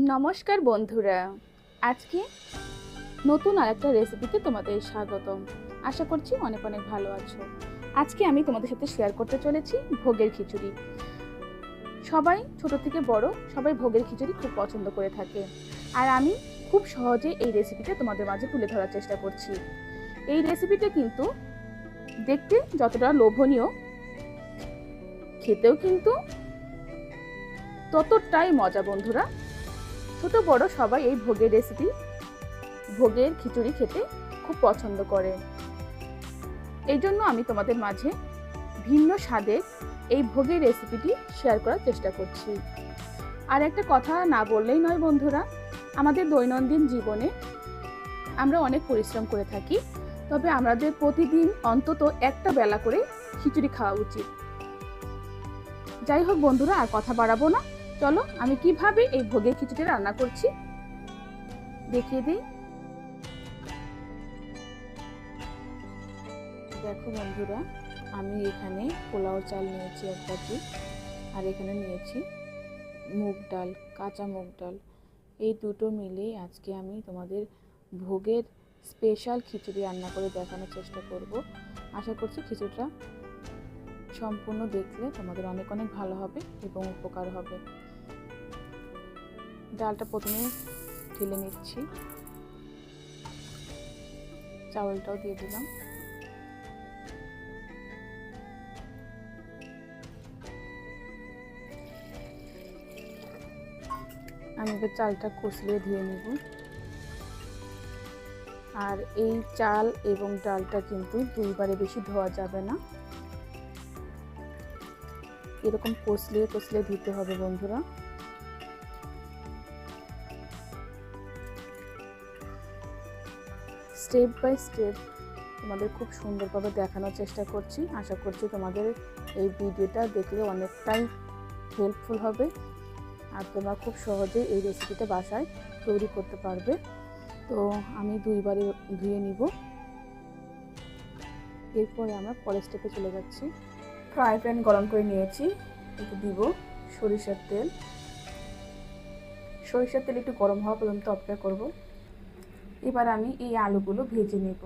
নমস্কার বন্ধুরা, আজকে নতুন আরেকটা রেসিপিতে তোমাদের স্বাগতম। আশা করছি অনেক অনেক ভালো আছো। আজকে আমি তোমাদের সাথে শেয়ার করতে চলেছি ভোগের খিচুড়ি। সবাই ছোট থেকে বড় সবাই ভোগের খিচুড়ি খুব পছন্দ করে থাকে, আর আমি খুব সহজে এই রেসিপিটা তোমাদের মাঝে তুলে ধরার চেষ্টা করছি। এই রেসিপিটা কিন্তু দেখতে যতটা লোভনীয়, খেতেও কিন্তু ততটাই মজা। বন্ধুরা, ছোট বড় সবাই এই ভোগের খিচুড়ি খেতে খুব পছন্দ করে। এই জন্য আমি তোমাদের মাঝে ভিন্ন স্বাদের এই ভোগের রেসিপিটি শেয়ার করার চেষ্টা করছি। আর একটা কথা না বললেই নয় বন্ধুরা, আমাদের দৈনন্দিন জীবনে আমরা অনেক পরিশ্রম করে থাকি, তবে আমাদের প্রতিদিন অন্তত একটা বেলা করে খিচুড়ি খাওয়া উচিত। যাই হোক বন্ধুরা, আর কথা বাড়াবো না, চলো আমি কিভাবে এই ভোগের খিচুড়ি রান্না করছি দেখিয়ে দিই। দেখো বন্ধুরা, আমি এখানে পোলাও চাল নিয়েছি 1 বাটি, আর এখানে নিয়েছি মুগ ডাল, কাঁচা মুগ ডাল। এই দুটো মিলেই আজকে আমি তোমাদের ভোগের স্পেশাল খিচুড়ি রান্না করে দেখানোর চেষ্টা করব। আশা করছি খিচুড়িটা সম্পূর্ণ দেখলে তোমাদের অনেক অনেক ভালো হবে এবং উপকার হবে। ডালটা প্রথমে ঢেলে নিচ্ছি, চাউলটাও দিয়ে দিলাম। আমি এবার চালটা কষলিয়ে ধুয়ে নেব। আর এই চাল এবং ডালটা কিন্তু দুইবারে বেশি ধোয়া যাবে না, এরকম কষলিয়ে কষলিয়ে ধুতে হবে বন্ধুরা। স্টেপ বাই স্টেপ তোমাদের খুব সুন্দরভাবে দেখানোর চেষ্টা করছি। আশা করছি তোমাদের এই ভিডিওটা দেখলে অনেকটাই হেল্পফুল হবে, আর তোমরা খুব সহজেই এই রেসিপিটা বাসায় তৈরি করতে পারবে। তো আমি দুইবারে ধুয়ে নিব। এরপরে আমরা পরের স্টেপে চলে যাচ্ছি। ফ্রাই প্যান গরম করে নিয়েছি, একটু দিব সরিষার তেল। সরিষার তেল একটু গরম হওয়া পর্যন্ত অপেক্ষা করব। এবার আমি এই আলুগুলো ভেজে নেব।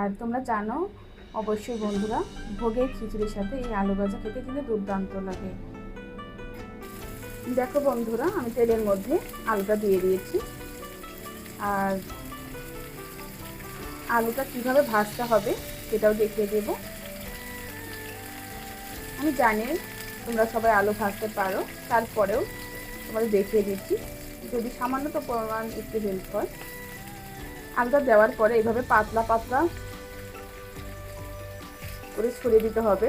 আর তোমরা জানো অবশ্যই বন্ধুরা, ভোগের খিচুড়ির সাথে এই আলু ভাজা খেতে কিন্তু দুর্দান্ত লাগে। দেখো বন্ধুরা, আমি তেলের মধ্যে আলুটা দিয়ে দিয়েছি। আর আলুটা কিভাবে ভাজতে হবে সেটাও দেখিয়ে দেব। আমি জানি তোমরা সবাই আলু ভাজতে পারো, তারপরেও তোমাদের দেখিয়ে দিচ্ছি, যদি সামান্যত পরিমাণ একটু হেল্প হয়। আলুটা দেওয়ার পরে এইভাবে পাতলা পাতলা করে ছড়িয়ে দিতে হবে,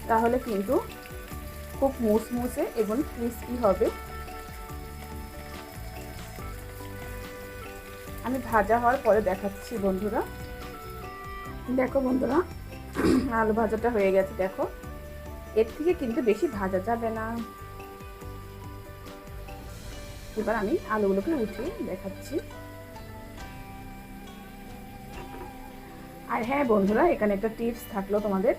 তাহলে কিন্তু খুব মুসমুসে এবং ক্রিস্পি হবে। আমি ভাজা হওয়ার পরে দেখাচ্ছি বন্ধুরা। দেখো বন্ধুরা, আলু ভাজাটা হয়ে গেছে। দেখো, এর থেকে কিন্তু বেশি ভাজা যাবে না। এবার আমি আলুগুলোকে উঠিয়ে দেখাচ্ছি। আর হ্যাঁ বন্ধুরা, এখানে একটা টিপস থাকলো তোমাদের,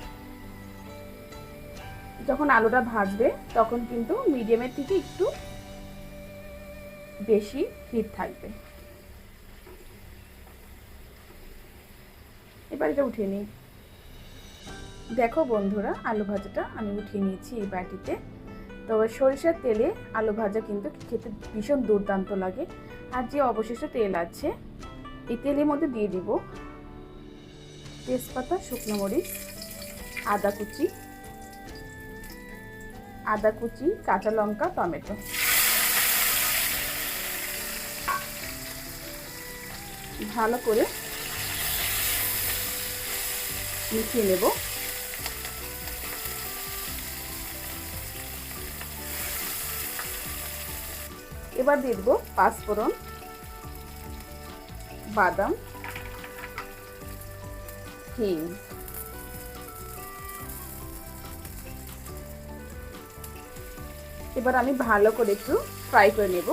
যখন আলুটা ভাজবে তখন কিন্তু মিডিয়ামের থেকে একটু বেশি হিট থাকবে। এবার এটা উঠিয়ে নিই। দেখো বন্ধুরা, আলু ভাজাটা আমি উঠিয়ে নিয়েছি এই বাটিতে। তবে সরিষার তেলে আলু ভাজা কিন্তু খেতে ভীষণ দুর্দান্ত লাগে। আর যে অবশিষ্ট তেল আছে, এই তেলের মধ্যে দিয়ে দিব তেজপাতা, শুকনো মরিচ, আদা কুচি, কাঁচা লঙ্কা, টমেটো। ভালো করে মিশিয়ে নেব। এবার দিয়ে দেবো পাঁচফোড়ন, বাদাম, হিং। এবার আমি ভালো করে একটু ফ্রাই করে নেব।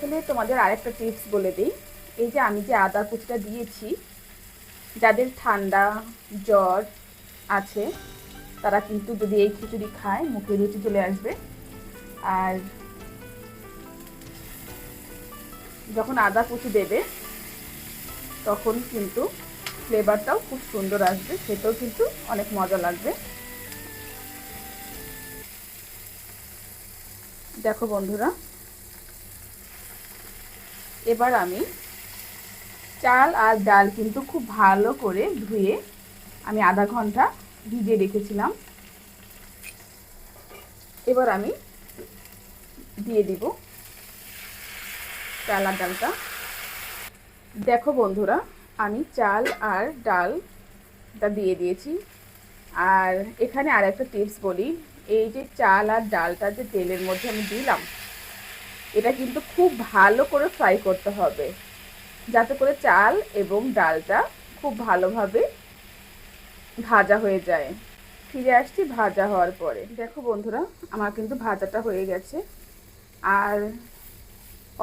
আসলে তোমাদের আরেকটা টিপস বলে দিই। এই যে আমি যে আদা কুচিটা দিয়েছি, যাদের ঠান্ডা জ্বর আছে তারা কিন্তু যদি এই খিচুড়ি খায় মুখে রুচি চলে আসবে। আর যখন আদা কুচি দেবে তখন কিন্তু ফ্লেভারটাও খুব সুন্দর আসবে, খেতেও কিন্তু অনেক মজা লাগবে। দেখো বন্ধুরা, এবার আমি চাল আর ডাল কিন্তু খুব ভালো করে ধুয়ে আমি আধা ঘন্টা ভিজিয়ে রেখেছিলাম। এবার আমি দিয়ে দিব চাল আর ডালটা। দেখো বন্ধুরা, আমি চাল আর ডালটা দিয়ে দিয়েছি। আর এখানে আর একটা টিপস বলি, এই যে চাল আর ডালটা যে তেলের মধ্যে আমি দিলাম, এটা কিন্তু খুব ভালো করে ফ্রাই করতে হবে, যাতে করে চাল এবং ডালটা খুব ভালোভাবে ভাজা হয়ে যায়। ফিরে আসছি ভাজা হওয়ার পরে। দেখো বন্ধুরা, আমার কিন্তু ভাজাটা হয়ে গেছে। আর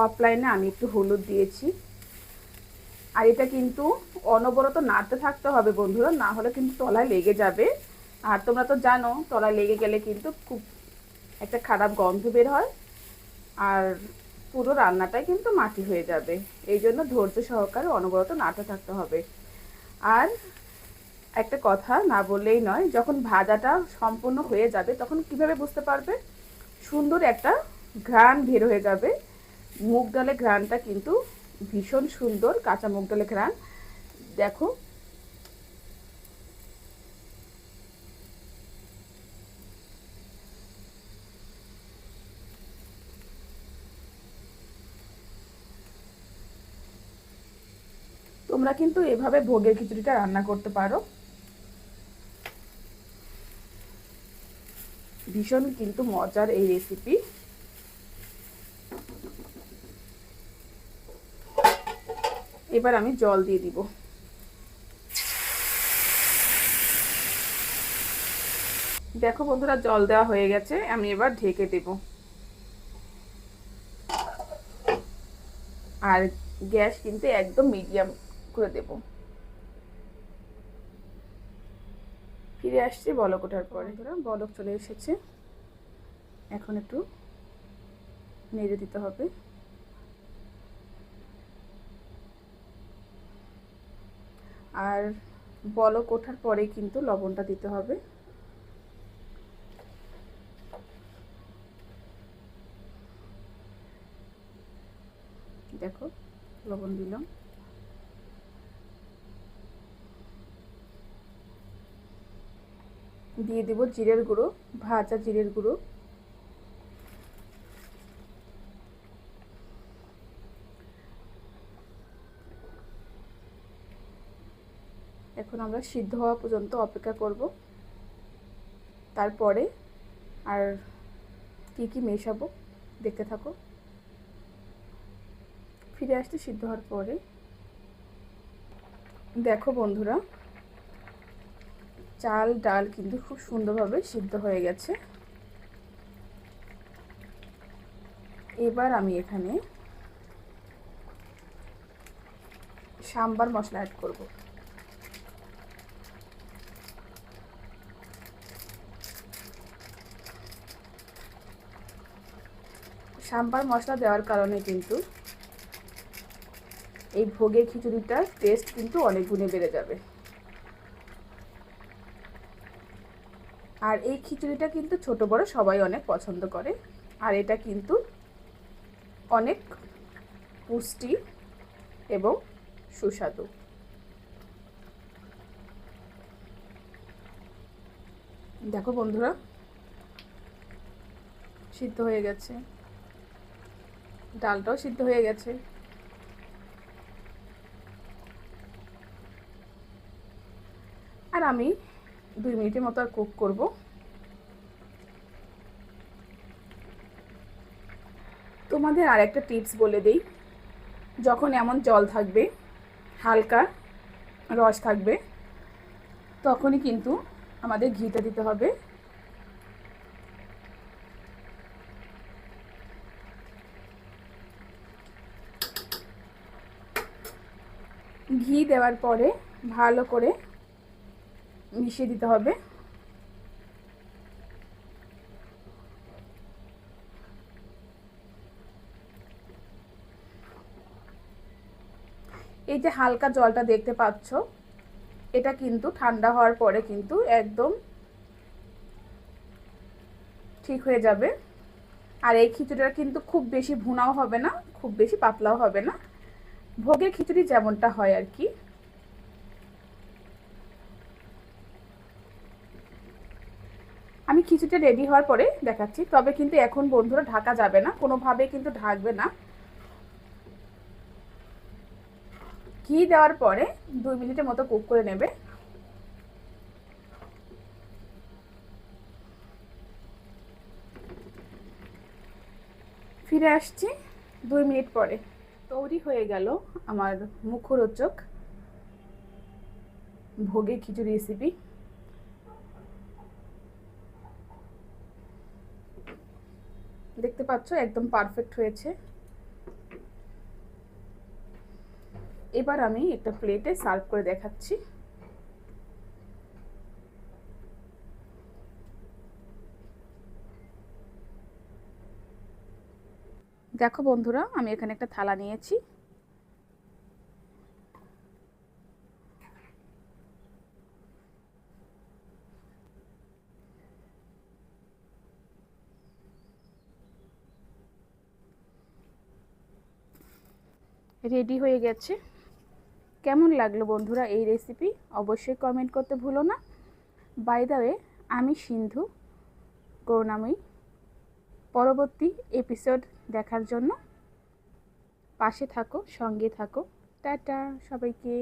অফলাইনে আমি একটু হলুদ দিয়েছি। আর এটা কিন্তু অনবরত নাড়তে থাকতে হবে বন্ধুরা, না হলে কিন্তু তলায় লেগে যাবে। আর তোমরা তো জানো তলায় লেগে গেলে কিন্তু খুব একটা খারাপ গন্ধ বের হয়, আর পুরো রান্নাটাই কিন্তু মাটি হয়ে যাবে। এই জন্য ধৈর্য সহকারে অনবরত নাড়তে থাকতে হবে। আর একটা কথা না বললেই নয়, যখন ভাজাটা সম্পূর্ণ হয়ে যাবে তখন কিভাবে বুঝতে পারবে? সুন্দর একটা ঘ্রাণ বের হয়ে যাবে। মুগ ডালের ঘ্রাণটা কিন্তু ভীষণ সুন্দর, কাঁচা মুগ ডালের ঘ্রাণ। দেখো তোমরা কিন্তু এভাবে ভোগের খিচুড়িটা রান্না করতে পারো, ভীষণ কিন্তু মজার এই রেসিপি। এবার আমি জল দিয়ে দিব। দেখো বন্ধুরা, জল দেওয়া হয়ে গেছে, আমি এবার ঢেকে দেব। আর গ্যাস কিন্তু একদম মিডিয়াম করে দেব। ফিরে আসছি বলক ওঠার পরে। বলক চলে এসেছে, এখন একটু নেড়ে দিতে হবে। আর বলক ওঠার পরে কিন্তু লবণটা দিতে হবে। দেখো লবণ দিলাম। দিয়ে দিব জিরের গুঁড়ো, ভাজা জিরের গুঁড়ো। এখন আমরা সিদ্ধ হওয়া পর্যন্ত অপেক্ষা করব। তারপরে আর কি কি মেশাবো দেখতে থাকো। ফিরে আসতে সিদ্ধ হওয়ার পরে দেখো বন্ধুরা, চাল ডাল কিন্তু খুব সুন্দরভাবে সিদ্ধ হয়ে গেছে। এবার আমি এখানে সাম্বার মশলা অ্যাড করব। সাম্বার মশলা দেওয়ার কারণে কিন্তু এই ভোগের খিচুড়িটার টেস্ট কিন্তু অনেক গুণে বেড়ে যাবে। আর এই খিচুড়িটা কিন্তু ছোট বড় সবাই অনেক পছন্দ করে। আর এটা কিন্তু অনেক পুষ্টি এবং সুস্বাদু। দেখো বন্ধুরা, সিদ্ধ হয়ে গেছে, ডালটাও সিদ্ধ হয়ে গেছে। আর আমি 2 মিনিটের মতো আর কুক করব। তোমাদের আর একটা টিপস বলে দেই, যখন এমন জল থাকবে, হালকা রস থাকবে, তখনই কিন্তু আমাদের ঘিটা দিতে হবে। ঘি দেওয়ার পরে ভালো করে মিশিয়ে দিতে হবে। এই যে হালকা জলটা দেখতে পাচ্ছ, এটা কিন্তু ঠান্ডা হওয়ার পরে কিন্তু একদম ঠিক হয়ে যাবে। আর এই খিচুড়িটা কিন্তু খুব বেশি ভুনাও হবে না, খুব বেশি পাতলাও হবে না, ভোগের খিচুড়ি যেমনটা হয় আর কি। আমি খিচুড়িটা রেডি হওয়ার পরে দেখাচ্ছি। তবে কিন্তু এখন বন্ধুরা ঢাকা যাবে না, কোনোভাবে কিন্তু ঢাকবে না। ঘি দেওয়ার পরে 2 মিনিটের মতো কুক করে নেবে। ফিরে আসছি 2 মিনিট পরে। তৈরি হয়ে গেল আমার মুখরোচক ভোগের খিচুড়ি রেসিপি। দেখতে পাচ্ছ একদম পারফেক্ট হয়েছে। এবার আমি একটা প্লেটে সার্ভ করে দেখাচ্ছি। দেখো বন্ধুরা, আমি এখানে একটা থালা নিয়েছি। রেডি হয়ে গেছে। কেমন লাগলো বন্ধুরা এই রেসিপি? অবশ্যই কমেন্ট করতে ভুলো না। বাই দ্য ওয়ে, আমি সিন্ধু, করুণাময়ী। পরবর্তী এপিসোড দেখার জন্য পাশে থাকো, সঙ্গে থাকো। টাটা সবাইকে।